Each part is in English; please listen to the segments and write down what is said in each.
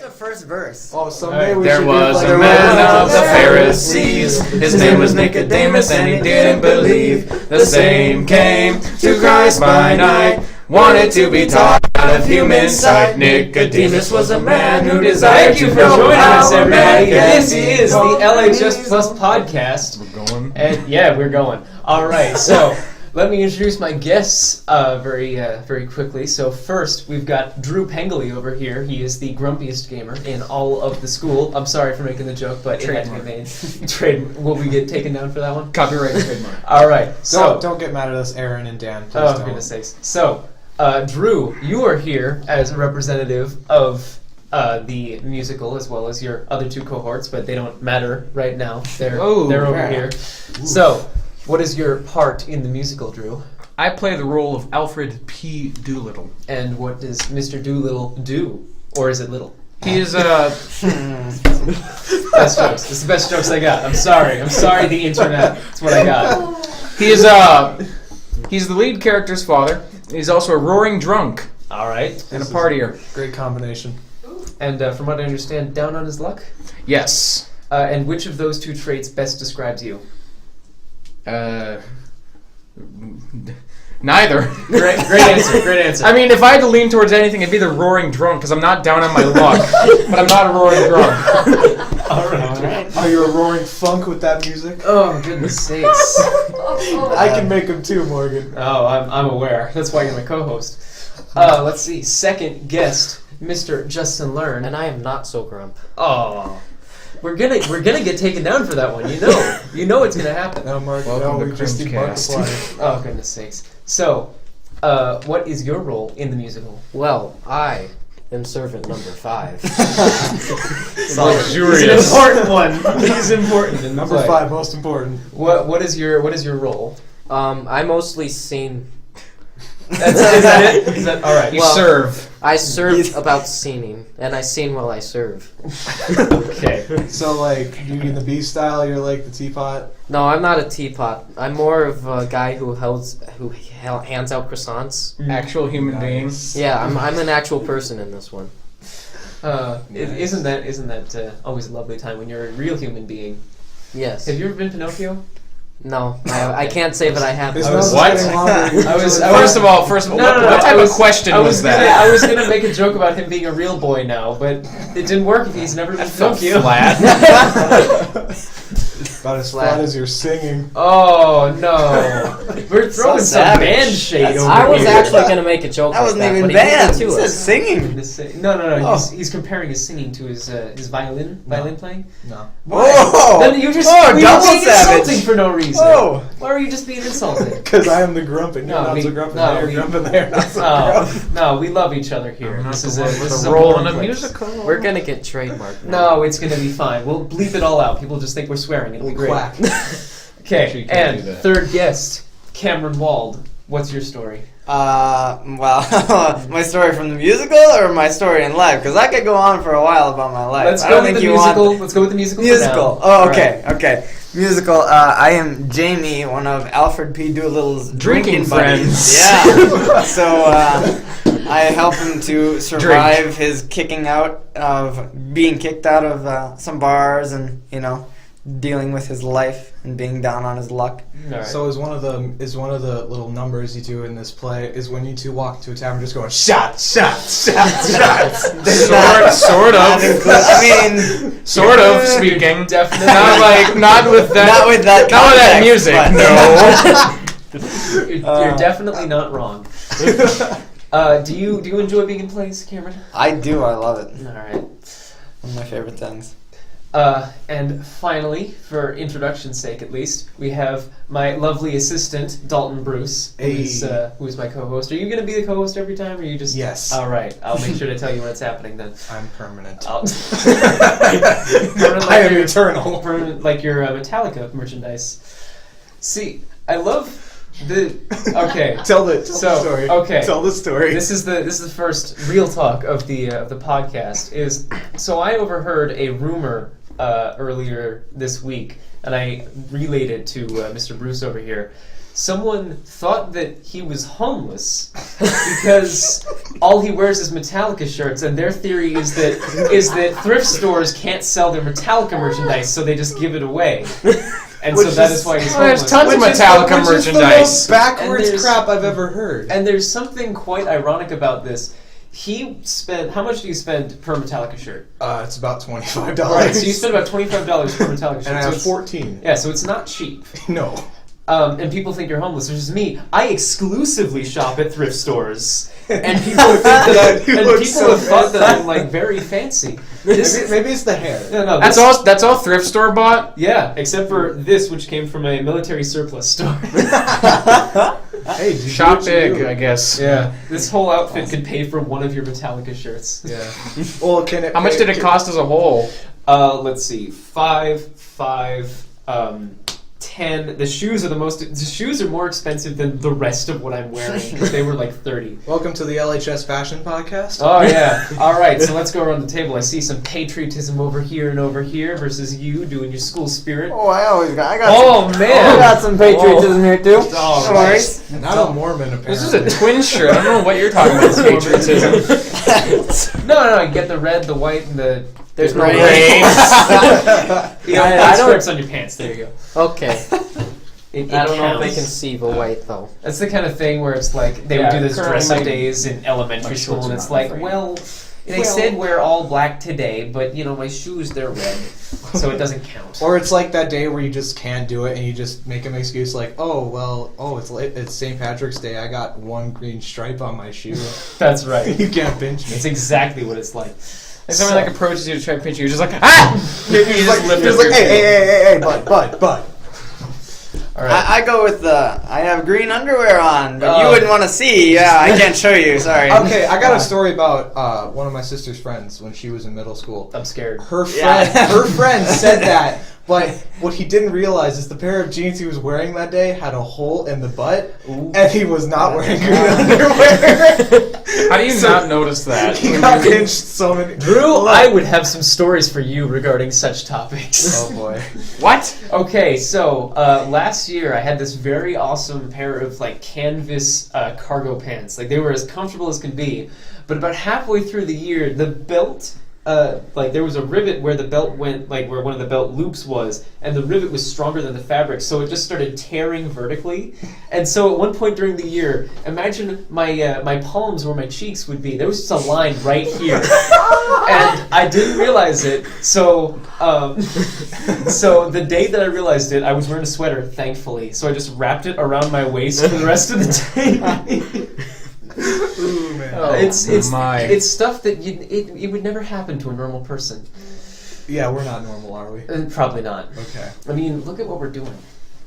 The first verse. Oh, someday we There should was be a man of the Pharisees. His name was Nicodemus, and he didn't believe. The same came to Christ by night. Wanted to be taught out of human sight. Nicodemus was a man who desired to know. Thank you for joining us, how everybody. man This is the LHS Plus podcast. We're going. And yeah, we're going. All right, so let me introduce my guests very quickly. So first, we've got Drew Pengilly over here. He is the grumpiest gamer in all of the school. I'm sorry for making the joke, but it had to be made. Will we get taken down for that one? Copyright trademark. All right. So Don't get mad at us, Aaron and Dan. Please oh, for don't. goodness sakes. So, Drew, you are here as a representative of the musical as well as your other two cohorts, but they don't matter right now. They're over here. So, what is your part in the musical, Drew? I play the role of Alfred P. Doolittle. And what does Mr. Doolittle do? Or is it little? He is Best jokes. It's the best jokes I got. I'm sorry, the internet. That's what I got. He's the lead character's father. He's also a roaring drunk All right. and a partier. Great combination. And from what I understand, down on his luck? Yes. And which of those two traits best describes you? Neither. Great answer. I mean, if I had to lean towards anything, it'd be the roaring drunk, because I'm not down on my luck, but I'm not a roaring drunk. All right. Are you a roaring funk with that music? Oh, goodness sakes. I can make them too, Morgan. Oh, I'm aware. That's why you're my co-host. Let's see. Second guest, Mr. Justin Learn. And I am not so grump. Oh, we're gonna get taken down for that one. You know it's gonna happen. No, Mark. Welcome No, to we just Crim's debunked Cast. the plot. Oh, goodness sakes. So, what is your role in the musical? Well, I am servant number 5. He's an important one. He's important. In the Number play. 5, most important. What is your role? I mostly sing. Is that it? Is that all right? You Well- serve. I serve about singing, and I sing while I serve. Okay. So, like, you in the B style, you're like the teapot. No, I'm not a teapot. I'm more of a guy who hands out croissants. Actual human being. Nice. Yeah, I'm an actual person in this one. Isn't that always a lovely time when you're a real human being? Yes. Have you ever been Pinocchio? No, I can't say that I have. This I was- nose is What? getting longer. First of all, what type of question was that? I was gonna make a joke about him being a real boy now, but it didn't work if he's never been Pinocchio. Flat. About as flat as you're singing. Oh no, we're throwing some savage. band shade over I was here. actually gonna make a joke. That like wasn't even but he band. beat It me to says it. singing. No. He's comparing his singing to his violin playing. No. Whoa! Then you just Whoa, we double being savage. insulting for no reason. Whoa! Why were you just being insulted? Because I am the grump and you're No, not we- so grump and no, they're we- grump and they're not so grump. No, we love each other here. I'm not This the is one with a the role warm in a place. musical. We're gonna get trademarked. now. No, it's gonna be fine. We'll bleep it all out. People just think we're swearing. It'll be great. Quack. Actually, Okay, you can't and do that. third guest, Cameron Wald. What's your story? Well, my story from the musical or my story in life? Because I could go on for a while about my life. Let's I go don't with think the you musical. want Let's go with the musical. musical. For now. Oh, okay. Musical. I am Jamie, one of Alfred P. Doolittle's Drinking buddies. friends. Yeah. So I help him to survive his being kicked out of some bars and dealing with his life and being down on his luck. All right. So is one of the little numbers you do in this play is when you two walk to a tavern just going shots. Sort of. I mean, Sort of speaking. Definitely Not with that. not with that. Not with that context, music. but- No. you're definitely not wrong. Do you enjoy being in plays, Cameron? I do. I love it. All right. One of my favorite things. And finally, for introduction's sake at least, we have my lovely assistant, Dalton Bruce, who is my co-host. Are you going to be the co-host every time, or are you just... Yes. All right. I'll make sure to tell you when it's happening then. I'm permanent. Permanent I am eternal. Permanent, like your Metalica merchandise. See, I love the... Okay. Tell the So, story. okay. Tell the story. This is the first real talk of the podcast. So I overheard a rumor earlier this week, and I relayed it to Mr. Bruce over here, someone thought that he was homeless because all he wears is Metalica shirts, and their theory is that thrift stores can't sell their Metalica merchandise, so they just give it away. And so that is why he's homeless. There's tons of Metallica merchandise. Which is the most backwards And crap I've ever heard. And there's something quite ironic about this. He spent, how much do you spend per Metallica shirt? It's about $25. Right, so you spend about $25 per Metallica shirt. And I so have it's- 14. Yeah, so it's not cheap. No. And people think you're homeless, which is me. I exclusively shop at thrift stores, and people think that have thought that I'm like very fancy. Maybe it's the hair. No, That's all thrift store bought? Yeah, except for this, which came from a military surplus store. Hey, dude, Shop do what you big, do. I guess. Yeah, this whole outfit could pay for one of your Metallica shirts. Yeah. Well, can it? How much did it cost as a whole? Let's see, 5, 10. The shoes are more expensive than the rest of what I'm wearing. They were like 30. Welcome to the LHS Fashion Podcast. Oh yeah. All right. So let's go around the table. I see some patriotism over here and over here versus you doing your school spirit. Oh, I got Man. I got some patriotism here too. Oh, No worries. And I'm a Mormon, apparently. This is a twin shirt. I don't know what you're talking about. Patriotism. No. You get the red, the white, and the. There's no rain. I don't- Strips on your pants. There you go. Okay. It I don't know if they counts. can see the white though. That's the kind of thing where it's like they would do this dress-up days in elementary school, and it's like, well, they said wear all black today, but my shoes they're red, so it doesn't count. Or it's like that day where you just can't do it and you just make an excuse like, it's St. Patrick's Day. I got one green stripe on my shoe. That's right. You can't pinch me. It's exactly what it's like. If someone like approaches you to try to pinch you, you're just like, ah! You're just like, hey, bud. All right. I go with I have green underwear on, but you Oh. wouldn't want to see. Yeah, I can't show you. Sorry. Okay, I got a story about one of my sister's friends when she was in middle school. I'm scared. Her Yeah. friend said that, but what he didn't realize is the pair of jeans he was wearing that day had a hole in the butt, and he was not wearing green underwear. How do you not notice that? He got pinched so many. Drew, I would have some stories for you regarding such topics. Oh boy. What? Okay, so last year I had this very awesome pair of like canvas cargo pants. Like they were as comfortable as could be. But about halfway through the year, the belt, there was a rivet where the belt went, like where one of the belt loops was, and the rivet was stronger than the fabric, so it just started tearing vertically. And so at one point during the year, imagine my palms where my cheeks would be. There was just a line right here, and I didn't realize it. So so the day that I realized it, I was wearing a sweater, thankfully. So I just wrapped it around my waist for the rest of the day. Ooh, man. Oh, It's stuff that it would never happen to a normal person. Yeah, we're not normal, are we? Probably not. Okay. I mean, look at what we're doing.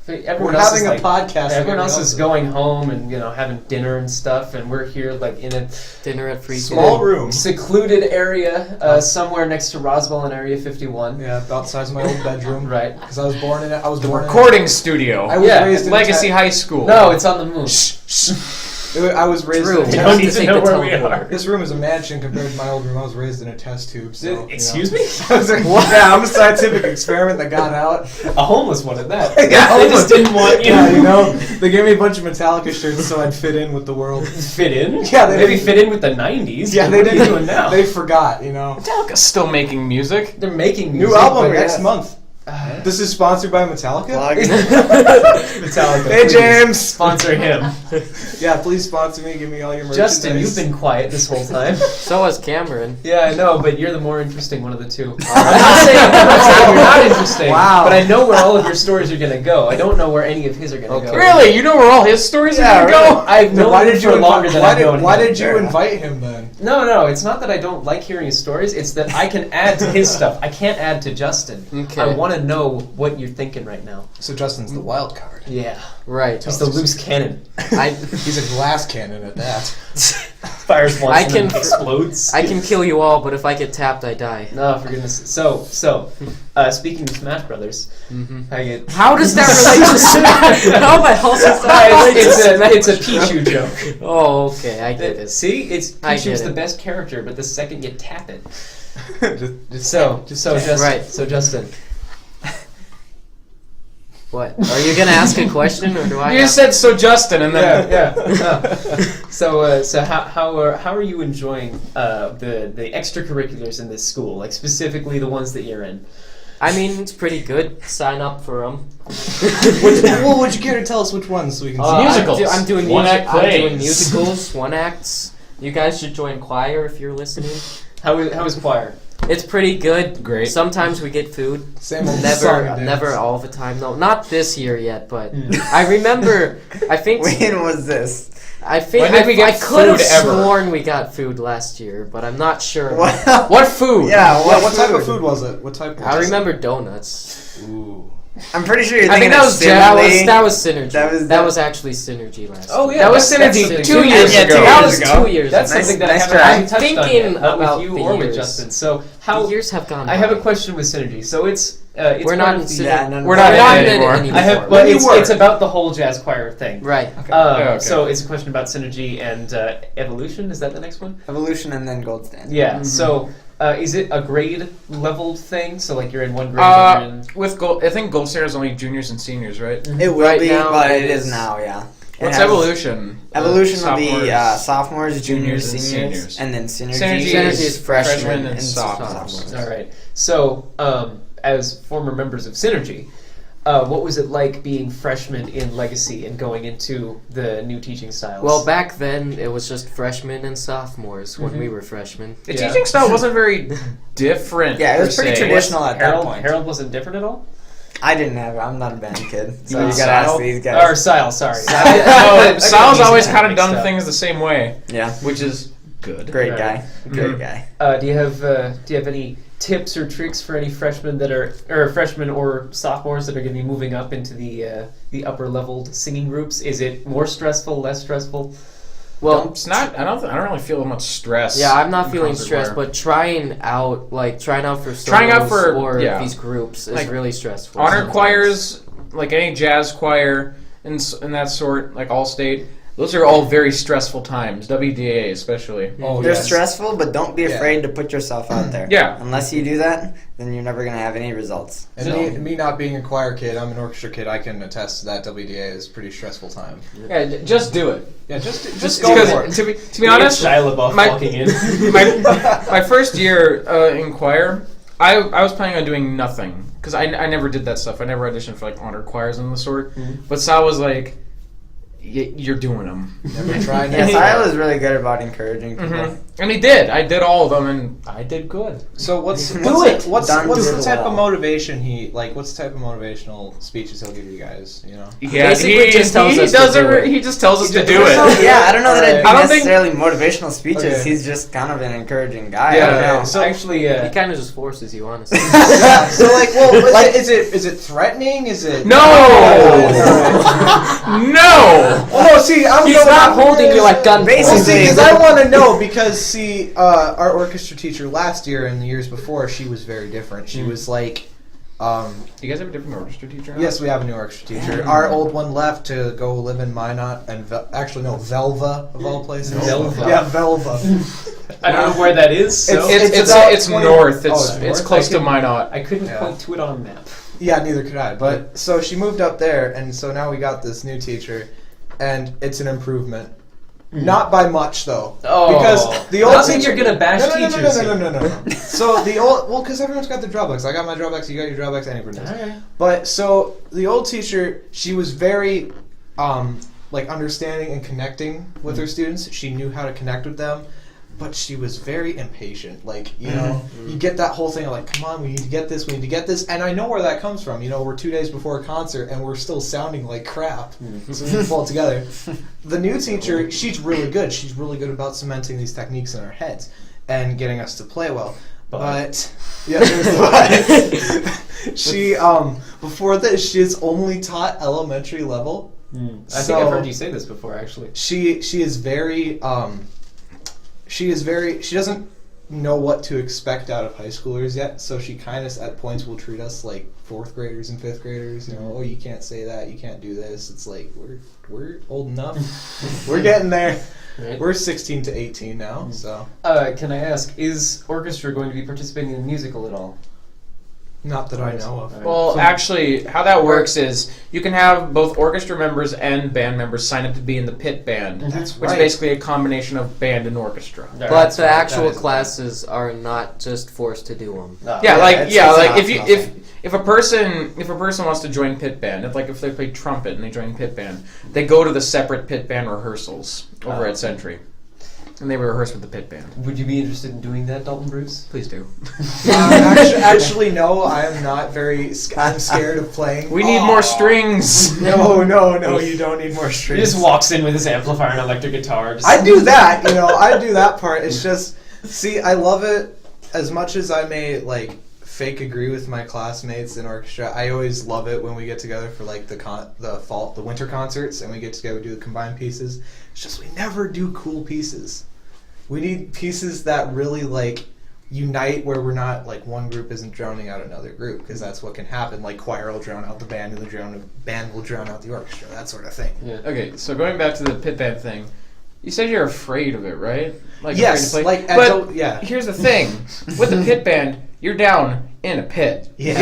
We're Everyone else having is a podcast. everyone else is going home and having dinner and stuff, and we're here like in a Dinner at free Small room. secluded area somewhere next to Roswell in Area 51. Yeah, about the size of my old bedroom. Right. Because I was born in it. I was The born in recording studio. I was Yeah, raised in Legacy High School. No, it's on the moon. I was raised Drew, in a you You don't don't test. need to to take know the where we teleport. are. This room is a mansion compared to my old room. I was raised in a test tube. So, Excuse me? I was like, yeah, I'm a scientific experiment that got out. A homeless one at that. Yeah, They just didn't want you. Yeah, they gave me a bunch of Metallica shirts so I'd fit in with the world. Fit in? Yeah, they maybe didn't- fit in with the 90s. Yeah, What they are you didn't. doing now? They forgot, Metallica's still making music. They're making New music, album but- next month. This is sponsored by Metallica. Plug. Metallica. Hey, please James. Sponsor him. Yeah, please sponsor me. Give me all your merchandise. Justin, you've been quiet this whole time. So has Cameron. Yeah, I know, but you're the more interesting one of the two. I'm not saying you're not interesting, Wow. but I know where all of your stories are going to go. I don't know where any of his are going to Okay. go. Really? You know where all his stories Yeah, are going to go? I've known Why him did you for longer than I've known Why him. did you invite him then? No, it's not that I don't like hearing his stories. It's that I can add to his stuff. I can't add to Justin. Okay. I want to know what you're thinking right now. So Justin's the wild card. Yeah. Right. He's the loose cannon. He's a glass cannon at that. Fires once I and then can- explodes. I can kill you all, but if I get tapped, I die. No, for goodness. So, speaking of Smash Brothers, I get. How does that relate to Smash? How the hell does that relate to It's a Pichu joke. Oh, okay, I get it. See, it's I get Pichu's the it. best character, but the second you tap it. Just So Justin. Right. So Justin. What? Are you gonna ask a question or do I? You have- said so, Justin, and then So how are you enjoying the extracurriculars in this school? Like specifically the ones that you're in. I mean, it's pretty good. Sign up for them. Well, would you care to tell us which ones so we can see? Musicals. I'm doing One-act I'm doing plays. musicals, one acts. You guys should join choir if you're listening. How is choir? It's pretty good. Great. Sometimes we get food. Same old song and dance. Never all the time. No, not this year yet. But I remember. I think. When was this? I think When did we get I could have food ever? sworn we got food last year, but I'm not sure. what food? Yeah, What type of food was it? What type? I remember donuts. Ooh. I'm pretty sure you're I think thinking that of was Synergy. That was synergy. That That was was actually synergy last. Oh, year. yeah, That was that's Synergy something- 2 years Yeah, ago. 2 That years was ago. 2 years. That's ago. something that nice I haven't try. actually touched Thinking on yet, about with you the or with years. Justin. So The years have gone. I have a by. question with Synergy. So it's We're part not of in the- synergy. Yeah, no, We're no, not no, in no, it no. anymore. I have, When but you were. it's about the whole jazz choir thing. Right. Okay. okay. So it's a question about synergy and evolution. Is that the next one? Evolution and then gold standard. Yeah. So is it a grade leveled thing? So like you're in one grade. and you're in... With gold, I think gold standard is only juniors and seniors, right? It will Right be, now, but it it is is- now, yeah. It What's has- evolution? Evolution will be Sophomores. sophomores, juniors, juniors, and seniors, seniors. and then synergy, Synergy is freshmen and sophomores. All right. So as former members of Synergy, what was it like being freshmen in Legacy and going into the new teaching styles? Well, back then it was just freshmen and sophomores when Mhm. we were freshmen. The Yeah. teaching style wasn't very different. Yeah, it was per pretty se. traditional at that Harold, point. Harold wasn't different at all? I didn't have. I'm not a band kid, so You you gotta ask Sal? these Or guys. Sile, sorry. Oh, Sal's always kind of mixed done up. things the same way, Yeah, which is good. great Right. guy. Great Mhm. guy. Do you have any tips or tricks for any freshmen that are or freshmen or sophomores that are going to be moving up into the upper leveled singing groups? Is it more stressful, less stressful? Well, It's not. I don't really feel much stress. yeah, I'm not in feeling concert stressed, choir. but trying out for Trying out solos for- or yeah. these groups is Like, really stressful. honor sometimes. choirs, like any jazz choir and that sort, like All-State, those are all very stressful times. WDA especially. Oh, They're yes. stressful, but don't be Yeah. afraid to put yourself out there. Yeah. Unless you do that, then you're never gonna have any results. And So- me not being a choir kid, I'm an orchestra kid. I can attest to that. WDA is a pretty stressful time. Yeah, just do it. Yeah, just Just go because for it. to be honest, Shia LaBeouf my- walking in. my first year in choir, I was planning on doing nothing because I never did that stuff. I never auditioned for like honor choirs and the sort. But Sal was like, "You're doing them," Never tried. Yes, never I tried. was really good about encouraging people. and he did. I did all of them, and I did good. So what's Do what's it. what's Done what's do the it type well. of motivation what's the type of motivational speeches he'll give you guys? You know. Yeah, Basically just tells us to do it. He just tells us to do There's no- it. yeah, I don't know that it'd be I don't think- necessarily motivational speeches. Okay. He's just kind of an encouraging guy. Yeah, I don't know. So- Actually, He kind of just forces you, honestly. Yeah. So like, well, is it threatening? Is it No! Alright. No! Well, no. See, I'm He's going not out- holding you like gun. Basically- Well, see, because I want to know because see, our orchestra teacher last year and the years before, she was very different. She was like, You guys have a different orchestra teacher now? yes, we have a new orchestra teacher. Our old one left to go live in Minot and Velva of all places. Velva. Yeah, Velva. I don't know where that is. So It's about It's 20 north. Oh, It's it's it's north? close I to can- Minot. I couldn't Yeah. point to it on a map. Yeah, neither could I. But so she moved up there, and so now we got this new teacher, and it's an improvement. Not by much though, because the old Not that teacher. you're gonna bash teachers. No. So the old, well, because everyone's got their drawbacks. I got my drawbacks. You got your drawbacks. Anybody does. Alright. But so the old teacher, she was very, like understanding and connecting with her students. She knew how to connect with them, but she was very impatient. Like you know, you get that whole thing of like, come on, we need to get this, we need to get this, and I know where that comes from. You know, we're 2 days before a concert and we're still sounding like crap, so we need to pull it together. The new teacher, she's really good. She's really good about cementing these techniques in our heads and getting us to play well. But yeah, there's the but. She before this, she's only taught elementary level. I think I've heard you say this before, actually. She is very she doesn't know what to expect out of high schoolers yet, so she kind of at points will treat us like 4th graders and 5th graders. You know, oh, you can't say that, you can't do this. It's like we're old enough. We're getting there. Right. We're 16 to 18 now, so Can I ask, is orchestra going to be participating in the musical at all? Not that I know of. Well, actually, how that works is you can have both orchestra members and band members sign up to be in the pit band, That's which is right. basically a combination of band and orchestra. But the actual that is- classes are not just forced to do them. If a person wants to join pit band, if they play trumpet and they join pit band, they go to the separate pit band rehearsals over at Century, and they rehearse with the pit band. Would you be interested in doing that, Dalton Bruce? Please do. Actually, no. I am not very. I'm scared of playing. We need more strings. No, you don't need more He strings. just walks in with his amplifier and electric guitar. Just I do that, I do that part. It's just, see, I love it as much as I may fake agree with my classmates in orchestra. I always love it when we get together for the winter concerts and we get together to do the combined pieces. It's just we never do cool pieces. We need pieces that really unite, where we're not one group isn't drowning out another group, because that's what can happen. Choir will drown out the band, and the band will drown out the orchestra. That sort of thing. Yeah. Okay, so going back to the pit band thing, you said you're afraid of it, right? Yes, afraid to play? yeah. Here's the thing: with the pit band, you're down in a pit. Yeah.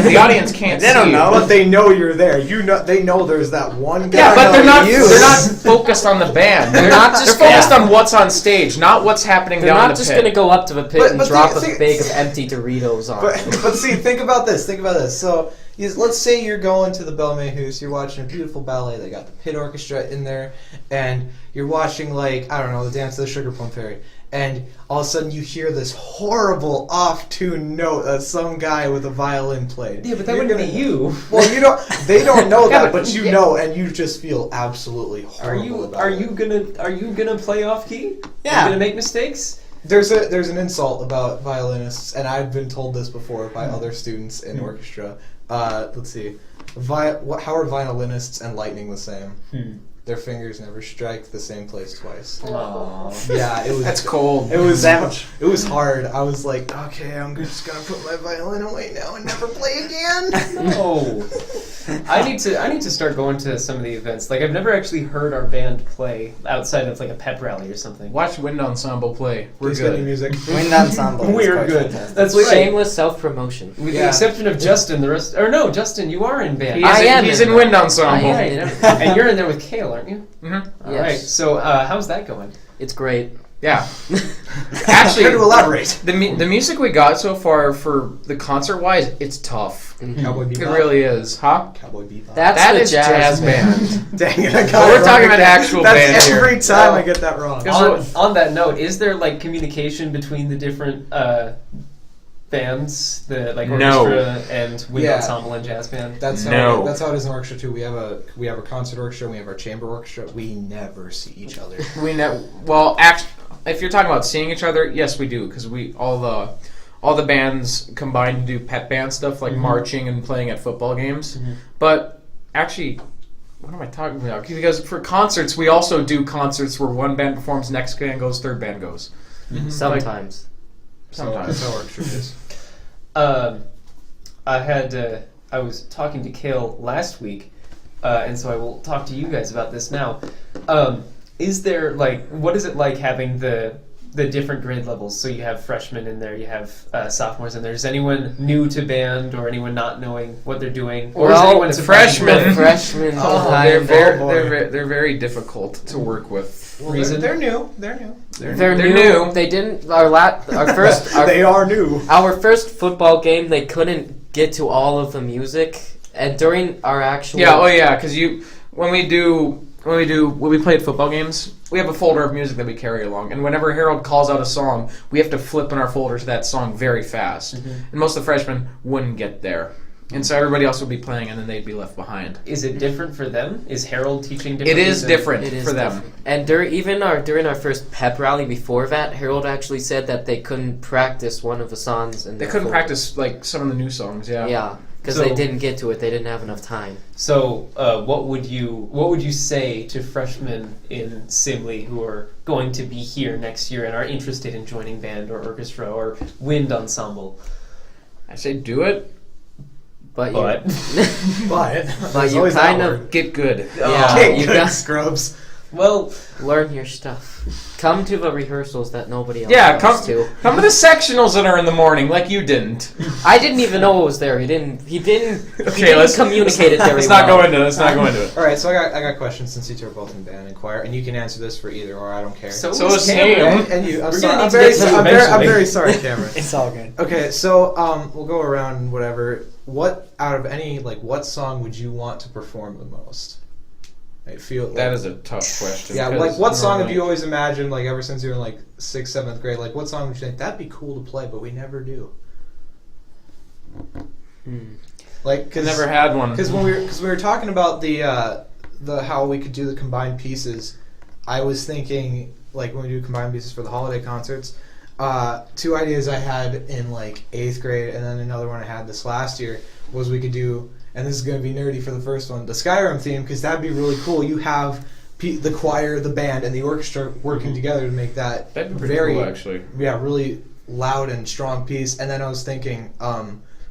The audience can't They see don't you. know. But they know you're there. They know there's that one guy. Yeah, but they're not. You. They're not focused on the band. They're not just- They're focused yeah. on what's on stage, not what's happening They're down not the just pit. going to go up to the pit But- and but drop think- a bag of empty Doritos on it. But see, think about this. So, let's say you're going to the Belmayhus, you're watching a beautiful ballet. They got the pit orchestra in there, and you're watching the Dance of the Sugar Plum Fairy. And all of a sudden you hear this horrible off-tune note that some guy with a violin played. Yeah, but that You're wouldn't be you. Well, they don't know Yeah, that, but- but you yeah. know, and you just feel absolutely Are horrible about are it. you gonna play off key? Yeah. Are you gonna make mistakes? There's an insult about violinists, and I've been told this before by other students in orchestra. Let's see, how are violinists and lightning the same? Their fingers never strike the same place twice. Aww. Yeah, it was. That's cold. It was. Savage. It was hard. I was like, okay, I'm just gonna put my violin away now and never play again. No. I need to start going to some of the events. I've never actually heard our band play outside of a pep rally or something. Watch Wind Ensemble play. We're Please get any good. music. Wind ensemble. is We're quite good. fantastic. That's right. Shameless self-promotion. With the Yeah. exception of Justin, the rest. Or no, Justin, you are in band. He's in Wind Ensemble. I am. And you're in there with Kale, aren't you? Mm-hmm. All Yes. right. So how's that going? It's great. Yeah. Try Actually, to elaborate. the music we got so far for the concert-wise, it's tough. Cowboy It Bebop. really is, huh? Cowboy Bebop. That is jazz band. Dang it! I got Well, it we're wrong talking again. about actual That's band here. every time I get that wrong. On that note, is there communication between the different bands, the No. orchestra and wind Yeah. ensemble and jazz band? That's how No. that's how it is in orchestra too. We have a concert orchestra and we have our chamber orchestra. We never see each other. If you're talking about seeing each other, yes, we do, because all the bands combine to do pep band stuff like marching and playing at football games. But actually, what am I talking about? Because for concerts, we also do concerts where one band performs, next band goes, third band goes. Sometimes. Sometimes. That's how orchestra is. I was talking to Kale last week, and so I will talk to you guys about this now. Is there what is it like having the different grade levels? So you have freshmen in there, you have sophomores in there. Is anyone new to band or anyone not knowing what they're doing, or is anyone surprised? freshmen. Freshmen. They're boy. they're very difficult to work with. Well, Reason? they're new. They're new. They're new. They didn't. Our first. They are new. Our first football game, they couldn't get to all of the music, and during our actual. Because when we play at football games, we have a folder of music that we carry along, and whenever Harold calls out a song, we have to flip in our folder to that song very fast. And most of the freshmen wouldn't get there, and so everybody else would be playing, and then they'd be left behind. Is it different for them? Is Harold teaching It differently? is different It is for them. different. And during our first pep rally before that, Harold actually said that they couldn't practice one of the songs. They couldn't practice some of the new songs. Yeah, because So- they didn't get to it. They didn't have enough time. So, what would you say to freshmen in Simley who are going to be here next year and are interested in joining band or orchestra or wind ensemble? I say do it. But But But there's you always that kind word. of Get good. yeah, Okay, you good got scrubs. Well, Learn your stuff. Come to the rehearsals that nobody else come comes to. Come to the sectionals that are in the morning, like you didn't. I didn't even know it was there. He didn't Okay, let's communicate it very Let's not well. go into it. Let's not go into it. All right, so I got questions since you two are both in band and choir, and you can answer this for either or. I don't care. So is is Cameron. Sam. And you, I'm We're sorry. gonna I'm need to very, get to you I'm eventually. very sorry, Cameron. It's all good. Okay, so we'll go around and whatever. What out of any what song would you want to perform the most? I feel That is a tough question. yeah. 'cause Like, what song have normally- you always imagined? Like, ever since you were in 6th, 7th grade. Like, what song would you think that'd be cool to play, but we never do? Like, I cause never had one. Because we were talking about the how we could do the combined pieces, I was thinking when we do combined pieces for the holiday concerts, 2 ideas I had in 8th grade, and then another one I had this last year was we could do, and this is going to be nerdy for the first one, the Skyrim theme, because that'd be really cool. You have the choir, the band, and the orchestra working together to make that That'd be pretty very cool, actually. really loud and strong piece. And then I was thinking,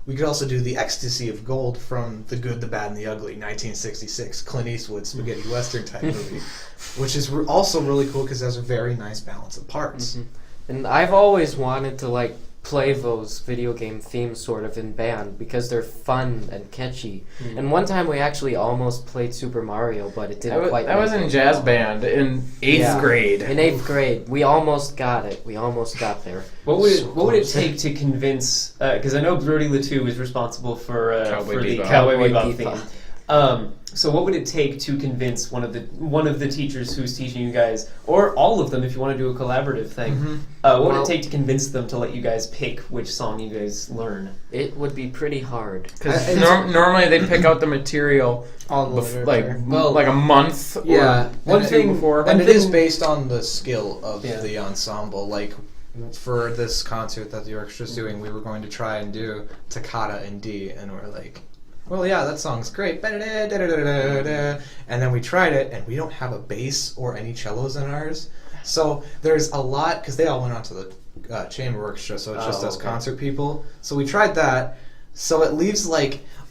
we could also do the Ecstasy of Gold from The Good, the Bad, and the Ugly, 1966, Clint Eastwood spaghetti western type movie, which is also really cool because it has a very nice balance of parts. Mm-hmm. And I've always wanted to play those video game themes sort of in band because they're fun and catchy. Mm-hmm. And one time we actually almost played Super Mario, but it didn't quite. I was make in it. jazz band in 8th grade. In 8th grade, we almost got it. We almost got there. What would it take to convince? Because I know Brody Latu is responsible for the Bebop. Cowboy Cowboy Bebop Bebop. theme. So what would it take to convince one of the teachers who's teaching you guys, or all of them, if you want to do a collaborative thing? What would it take to convince them to let you guys pick which song you guys learn? It would be pretty hard. Because normally they pick out the material All the literature. like a month or one thing before. And it is based on the skill of Yeah. the ensemble. For this concert that the orchestra's doing, we were going to try and do Toccata in D, and we're like, well, yeah, that song's great. And then we tried it, and we don't have a bass or any cellos in ours. So there's a lot, because they all went on to the chamber orchestra, so it's just us concert people. So we tried that. So it leaves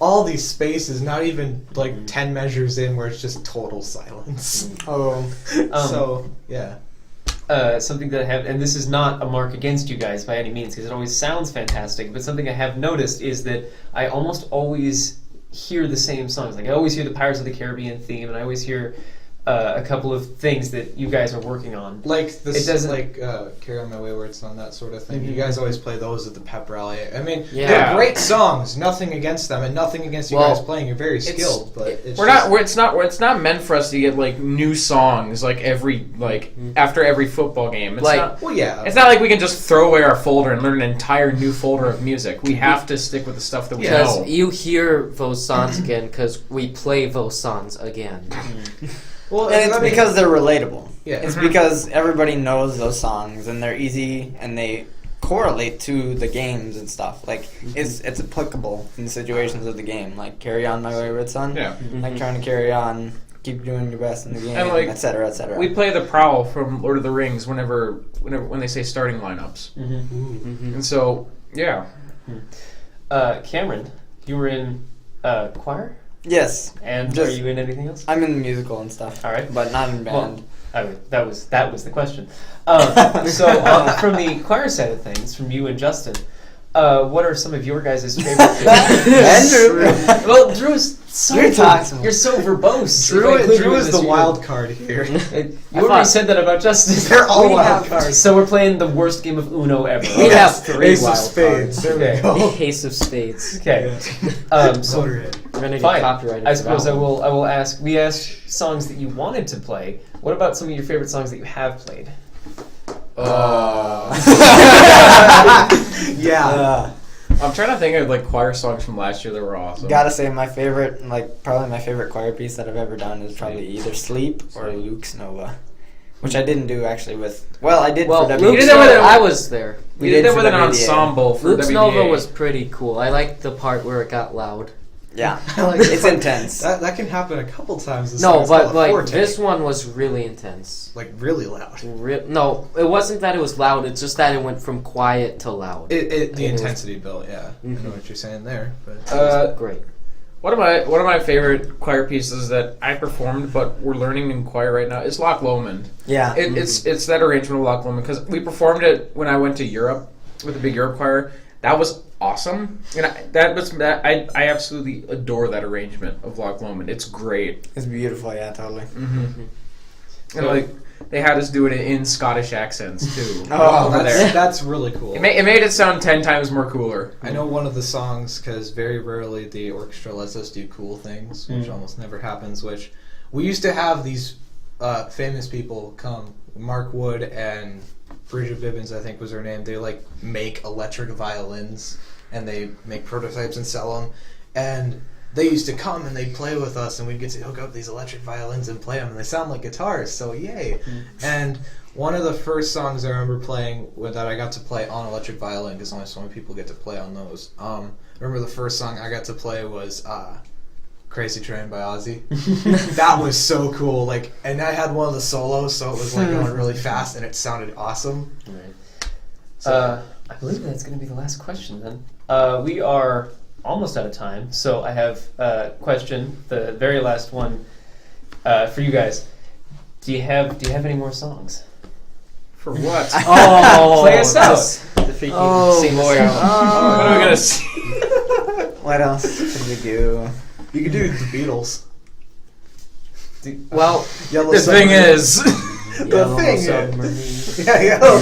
all these spaces, not even 10 measures in, where it's just total silence. So, yeah. Something that I have, and this is not a mark against you guys by any means, because it always sounds fantastic, but something I have noticed is that I almost always hear the same songs. I always hear the Pirates of the Caribbean theme, and I always hear a couple of things that you guys are working on. This, it doesn't Carry On My Wayward Son, that sort of thing. You guys always play those at the pep rally. I mean, Yeah. they're great songs. Nothing against them, and nothing against you guys playing. You're very skilled, but It's not meant for us to get new songs every after every football game. It's not, well, yeah. it's not like we can just throw away our folder and learn an entire new folder of music. We have to stick with the stuff that we Because know. you hear those songs again because we play those songs again. Well, And it's because they're relatable. Yeah. It's because everybody knows those songs and they're easy and they correlate to the games and stuff. It's applicable in the situations of the game. Carry on my wayward son. Yeah. Trying to carry on, keep doing your best in the game, And, etc., etc. We play the Prowl from Lord of the Rings when they say starting lineups. And so, yeah. Cameron, you were in choir? Yes. And are you in anything else? I'm in the musical and stuff. All right. But not in band. That was the question. So from the choir side of things, from you and Justin, what are some of your guys' favorite Andrew. Well, Drew is so Drew talks more. you're so verbose. Drew If I include you in is this, the you're wild card here. You already said that about Justin. They're all wild cards. So we're playing the worst game of Uno ever. We have 3 Ace of wild Spades. cards. There we go. Ace of Spades. Okay. So Motorhead. We're gonna get fine. copyrighted. I for suppose that I one. will ask. We asked songs that you wanted to play. What about some of your favorite songs that you have played? Yeah. I'm trying to think of choir songs from last year that were awesome. Gotta say, my favorite, probably my favorite choir piece that I've ever done is probably either Sleep or Luke's Nova. Which I didn't do actually with. Well, I did Well, for Luke's did that with Nova, a- I was there. We did that for with an WDA. ensemble for Luke's WDA. Nova was pretty cool. I liked the part where it got loud. Yeah. Like It's that. intense. That can happen a couple times. This No, song. It's but called a forte. this one was really intense. really loud. No, it wasn't that it was loud. It's just that it went from quiet to loud. The It was- intensity built. Yeah, I know what you're saying there. But It was great. One of my favorite choir pieces that I performed, but we're learning in choir right now, is Loch Lomond. Yeah. It's that arrangement of Loch Lomond, because we performed it when I went to Europe with the big Europe choir. That was awesome, and I absolutely adore that arrangement of Loch Lomond. It's great. It's beautiful, yeah, totally. And like they had us do it in Scottish accents too. Oh, over there. that's really cool. It made it sound 10 times more cooler. I know one of the songs, because very rarely the orchestra lets us do cool things, which almost never happens, which we used to have these famous people come. Mark Wood and Bridget Bibbins, I think was her name. They like make electric violins, and they make prototypes and sell them. And they used to come and they'd play with us, and we'd get to hook up these electric violins and play them, and they sound like guitars, so yay. And one of the first songs I remember playing that I got to play on electric violin, because only so many people get to play on those. I remember the first song I got to play was Crazy Train by Ozzy. That was so cool. Like, and I had one of the solos, so it was like going really fast, and it sounded awesome. Right. So, I believe that's going to be the last question then. We are almost out of time, so I have a question, the very last one for you guys. Do you have any more songs? For what? Oh, play us out. Sing Lord. What are we gonna see? What else could we do? you could do the Beatles. Well, Yellow The thing Submarine. is, The thing is. Submarine. Yeah, Yellow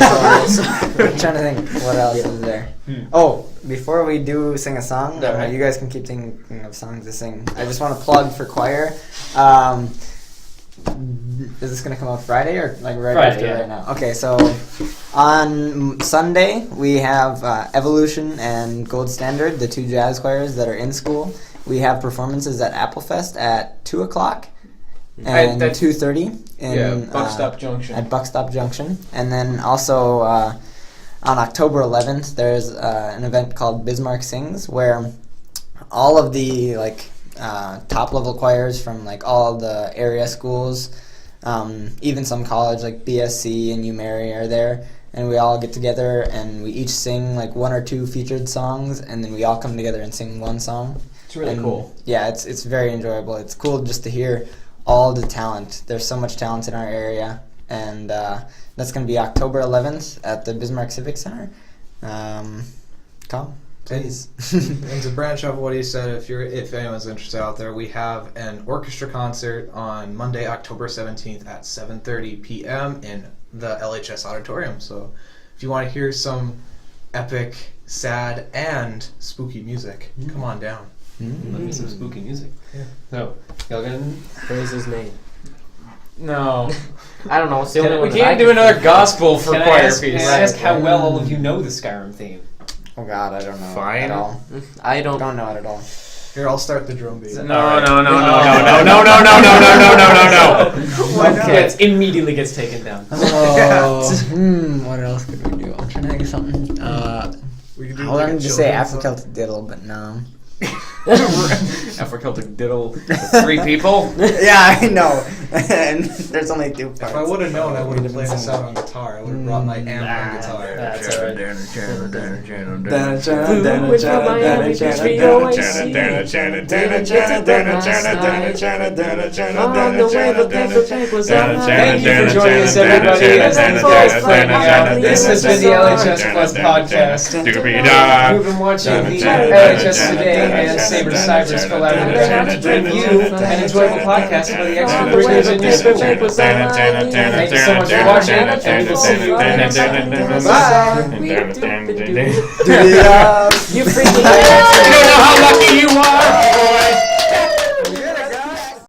Submarine. I'm trying to think what else is there. Oh, before we do sing a song, Alright. you guys can keep thinking of songs to sing. I just want to plug for choir. Is this going to come out Friday or like right Friday, after yeah. right now? Okay, so on Sunday we have Evolution and Gold Standard, the two jazz choirs that are in school. We have performances at Applefest at 2 o'clock and that's- 2:30 in Buckstop Junction. at Buckstop Junction. And then also on October 11th, there's an event called Bismarck Sings, where all of the top level choirs from like all the area schools, even some college like BSC and UMary are there, and we all get together and we each sing like one or two featured songs, and then we all come together and sing one song. It's really And, cool. Yeah, it's very enjoyable. It's cool just to hear all the talent. There's so much talent in our area, and that's going to be October 11th at the Bismarck Civic Center. Come, please. And to branch off what he said, if anyone's interested out there, we have an orchestra concert on Monday, October 17th at 7:30 p.m. in the LHS Auditorium. So if you want to hear some epic, sad, and spooky music, come on down. Maybe some spooky music. Yeah. So, y'all gonna Praise his name. No. I don't know. It's the only We one that I can't do can another think of. gospel for Can I choir ask, piece. can I ask how well all of you know the Skyrim theme? Oh God, I don't know Fine. at all. I don't. Don't know it at all. Here, I'll start the drum beat. No. Okay. It immediately gets taken down. Oh, what else could we do? I'm trying to think of something. We could do I like a wanted to say children's song. Africeltic Diddle, but no. Africeltic diddle. 3 people. Yeah, I know. And there's only 2 parts. If I would have known, I would have played this out on guitar. I would have brought my amp and guitar. That's alright. With your Miami Beach VOAC. On the way the paper tank was on my Thank you for joining us, everybody. As the This has been the LHS Plus podcast. You've been watching the LHS Today and Saber Cybers collaborative effort to bring you an enjoyable podcast about the extracurriculars in your school. Thank you so much for watching, and we will see you next time. Bye. You freaking You don't know how lucky you are.